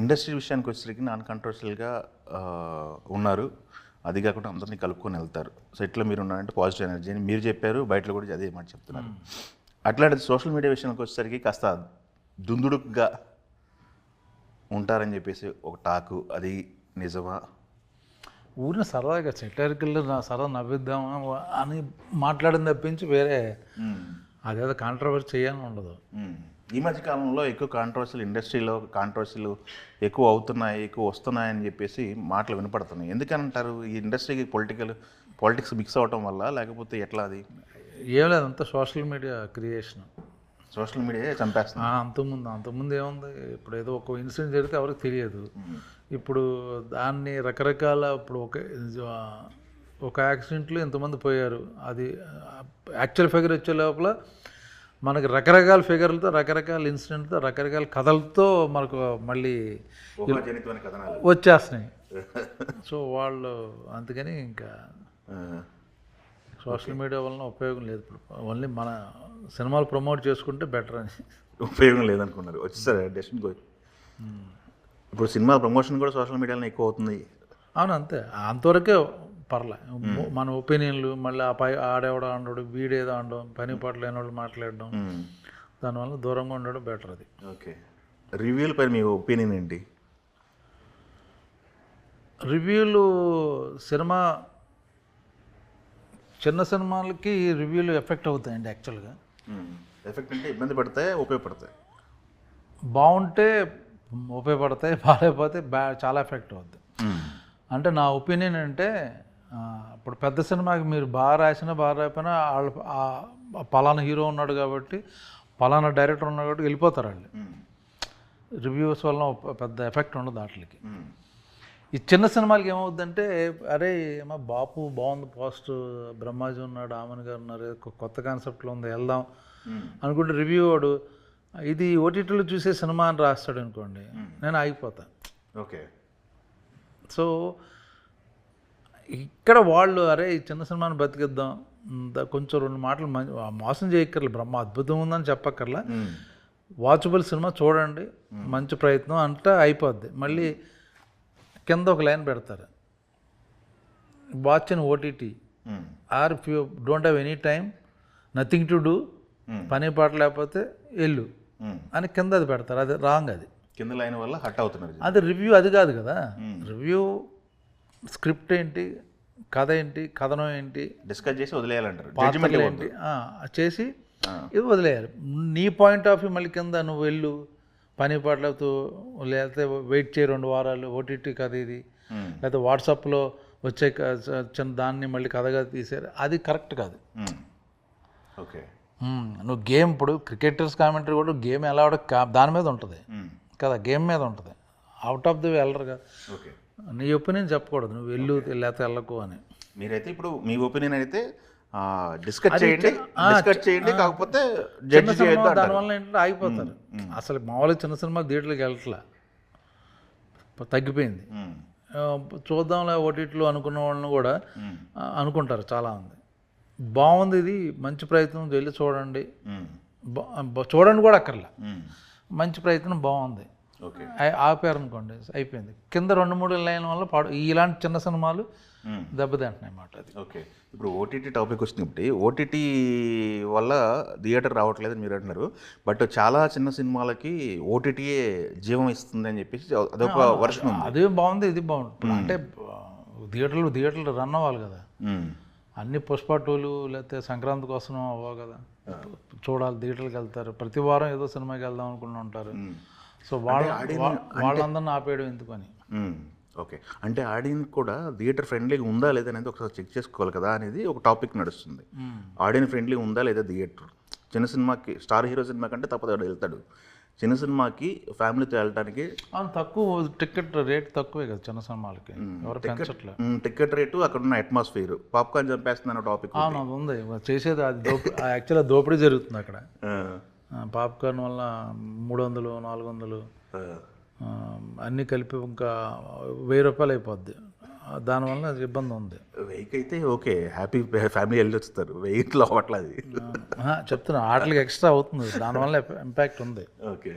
Industry విషయానికి వచ్చేసరికి non కంట్రోవర్షియల్గా ఉన్నారు. అది కాకుండా అందరినీ కలుపుకొని వెళ్తారు. సో ఇట్లా మీరు ఉన్నారంటే పాజిటివ్ ఎనర్జీ అని మీరు చెప్పారు, బయటలో కూడా అదే మాట చెప్తున్నారు. అట్లాంటిది సోషల్ మీడియా విషయానికి వచ్చేసరికి కాస్త దుందుడుగ్గా ఉంటారని చెప్పేసి ఒక టాకు, అది నిజమా? ఊరిని సరదాగా సెటరికల్ సరదా నవ్విద్దామా అని మాట్లాడిన తప్పించి వేరే అదేదో కాంట్రవర్సీ చేయాలని ఉండదు. ఈ మధ్య కాలంలో ఎక్కువ కాంట్రవర్సీలు, ఇండస్ట్రీలో కాంట్రవర్సీలు ఎక్కువ అవుతున్నాయి, ఎక్కువ వస్తున్నాయని చెప్పేసి మాటలు వినపడుతున్నాయి. ఎందుకనంటారు? ఈ ఇండస్ట్రీకి పాలిటిక్స్ మిక్స్ అవ్వటం వల్ల, లేకపోతే ఎట్లా? అది ఏం లేదు, అంతా social media creation. Social media చంపేస్తుంది. అంతకుముందు ఏముంది, ఇప్పుడు ఏదో ఒక ఇన్సిడెంట్ జరిగితే ఎవరికి తెలియదు. ఇప్పుడు దాన్ని రకరకాల, ఇప్పుడు ఒక యాక్సిడెంట్లో ఎంతమంది పోయారు, అది యాక్చువల్ ఫిగర్ వచ్చే లోపల మనకి రకరకాల ఫిగర్లతో, రకరకాల ఇన్సిడెంట్తో, రకరకాల కథలతో మనకు మళ్ళీ వచ్చేస్తున్నాయి. సో వాళ్ళు అందుకని ఇంకా సోషల్ మీడియా వలన ఉపయోగం లేదు. ఇప్పుడు ఓన్లీ మన సినిమాలు ప్రమోట్ చేసుకుంటే బెటర్ అని. ఉపయోగం లేదనుకున్నారు. వచ్చేసారు డెస్టిన్ గోయ్. ఇప్పుడు సినిమా ప్రమోషన్ కూడా సోషల్ మీడియాలో ఎక్కువ అవుతుంది. అవును, అంతే. అంతవరకే పర్లే. మన ఒపీనియన్లు మళ్ళీ ఆ పై ఆడేవాడు ఆడడం, వీడేదో ఆడడం, పని పాటలు లేనివాళ్ళు మాట్లాడడం, దానివల్ల దూరంగా ఉండడం బెటర్. అది ఓకే. రివ్యూల పై మీ ఒపీనియన్ ఏంటి? రివ్యూలు సినిమా, చిన్న సినిమాలకి రివ్యూలు ఎఫెక్ట్ అవుతాయండి. యాక్చువల్గా ఎఫెక్ట్ అంటే ఇబ్బంది పడతాయి, ఉపయోగపడతాయి. బాగుంటే ఉపయోగపడతాయి, బాగాలేకపోతే చాలా ఎఫెక్ట్ అవుద్ది. అంటే నా ఒపీనియన్ అంటే, ఇప్పుడు పెద్ద సినిమాకి మీరు బాగా రాసినా బాగా రాకపోయినా వాళ్ళు పలానా హీరో ఉన్నాడు కాబట్టి, పలానా డైరెక్టర్ ఉన్నాడు కాబట్టి వెళ్ళిపోతారు వాళ్ళు. రివ్యూస్ వలన పెద్ద ఎఫెక్ట్ ఉండదు వాటికి. ఈ చిన్న సినిమాలకి ఏమవుద్దంటే, అరే ఏమో బాపు బాగుంది, పోస్ట్ బ్రహ్మాజీ ఉన్నాడు, ఆమన్ గారు ఉన్నారు, కొత్త కాన్సెప్ట్లో ఉంది, వెళ్దాం అనుకుంటే రివ్యూ వాడు ఇది ఓటీటీలో చూసే సినిమా అని రాస్తాడు అనుకోండి, నేను ఆగిపోతాను. ఓకే. సో ఇక్కడ వాళ్ళు అరే ఈ చిన్న సినిమాని బతికిద్దాం, కొంచెం రెండు మాటలు మోసం చేయక్కర్లే, బ్రహ్మ అద్భుతం ఉందని చెప్పక్కర్లా, వాచబుల్ సినిమా చూడండి, మంచి ప్రయత్నం అంటే అయిపోద్ది. మళ్ళీ కింద ఒక లైన్ పెడతారు, watch in OTT or if you don't have any time, nothing to do, పని పాట లేకపోతే వెళ్ళు అని కింద అది పెడతారు. అది రాంగ్. అది కింద లైన్ వల్ల హట్ అవుతున్నారు. అది రివ్యూ అది కాదు కదా. రివ్యూ స్క్రిప్ట్ ఏంటి, కథ ఏంటి, కథనం ఏంటి, డిస్కస్ చేసి వదిలేయాలంటారు, పాత్రలు ఏంటి చేసి ఇది వదిలేయాలి. నీ పాయింట్ ఆఫ్ వ్యూ మళ్ళీ కింద నువ్వు వెళ్ళు, పని పాటలతో, లేకపోతే వెయిట్ చేయి 2 వారాలు, ఓటీటీ కథ ఇది, లేకపోతే వాట్సాప్లో వచ్చే చిన్న దాన్ని మళ్ళీ కథగా తీసారు, అది కరెక్ట్ కాదు. ఓకే. నువ్వు గేమ్, ఇప్పుడు క్రికెటర్స్ కామెంటరీ కూడా గేమ్ ఎలా దాని మీద ఉంటుంది కదా, గేమ్ మీద ఉంటుంది, అవుట్ ఆఫ్ ది వే వెళ్ళరు కదా. ఓకే. నీ ఒపీనియన్ చెప్పకూడదు, నువ్వు వెళ్ళు లేకపోతే వెళ్ళకు అని. మీరైతే ఇప్పుడు మీ ఒపీనియన్ అయితే డిస్కస్ చేయండి, కాకపోతే దానివల్ల ఏంటంటే ఆగిపోతారు. అసలు మామూలుగా చిన్న సినిమా థియేటర్కి వెళ్ళట్లా, తగ్గిపోయింది. చూద్దాంలే ఓటీటీలో అనుకున్న వాళ్ళని కూడా అనుకుంటారు చాలామంది. బాగుంది, ఇది మంచి ప్రయత్నం, వెళ్ళి చూడండి, చూడండి కూడా అక్కర్లా, మంచి ప్రయత్నం బాగుంది, ఆపారు అనుకోండి అయిపోయింది. కింద 2-3 లైన్ వల్ల ఇలాంటి చిన్న సినిమాలు దెబ్బతింటున్నాయి అన్నమాట. అది ఓకే. ఇప్పుడు ఓటీటీ టాపిక్ వచ్చినప్పుడు, ఓటీటీ వల్ల థియేటర్ రావట్లేదని మీరు అంటున్నారు, బట్ చాలా చిన్న సినిమాలకి ఓటీటీయే జీవం ఇస్తుంది అని చెప్పేసి అదొక వర్షన్ ఉంది. అదే బాగుంది, ఇది బాగుంది. అంటే థియేటర్లు రన్ అవ్వాలి కదా, అన్ని పుష్ప 2లు లేకపోతే సంక్రాంతి కోసం అవ్వవు కదా, చూడాలి, థియేటర్కి వెళ్తారు, ప్రతి వారం ఏదో సినిమాకి వెళ్దాం అనుకుని ఉంటారు. సో వాళ్ళందరినీ ఆపేయడం ఎందుకని. ఓకే. అంటే ఆడియన్స్ కూడా థియేటర్ ఫ్రెండ్లీగా ఉందా లేదా అనేది ఒకసారి చెక్ చేసుకోవాలి కదా అనేది ఒక టాపిక్ నడుస్తుంది. ఆడియన్స్ ఫ్రెండ్లీ ఉందా లేదా థియేటర్? చిన్న సినిమాకి, స్టార్ హీరో సినిమా కంటే తప్పదు వెళ్తాడు, చిన్న సినిమాకి ఫ్యామిలీతో వెళ్ళడానికి తక్కువ టికెట్ రేట్ తక్కువే కదా చిన్న సినిమాలకి, ఎవరు పెంచట్లే టికెట్ రేటు, అక్కడ ఉన్న అట్మాస్ఫియర్, పాప్కార్న్ చంపేస్తుంది టాపిక్ ఉంది. చేసేది అది యాక్చువల్గా దోపిడీ జరుగుతుంది అక్కడ. పాప్కార్న్ వల్ల 300-400 అన్నీ కలిపి ఇంకా 1000 రూపాయలు అయిపోద్ది. దానివల్ల ఇబ్బంది ఉంది. 1000కి అయితే ఓకే, హ్యాపీ ఫ్యామిలీ వెళ్ళి వస్తారు, 1000లో అవ్వట్లేదు. చెప్తున్నా, ఆటలకి ఎక్స్ట్రా అవుతుంది, దానివల్ల ఇంపాక్ట్ ఉంది. ఓకే.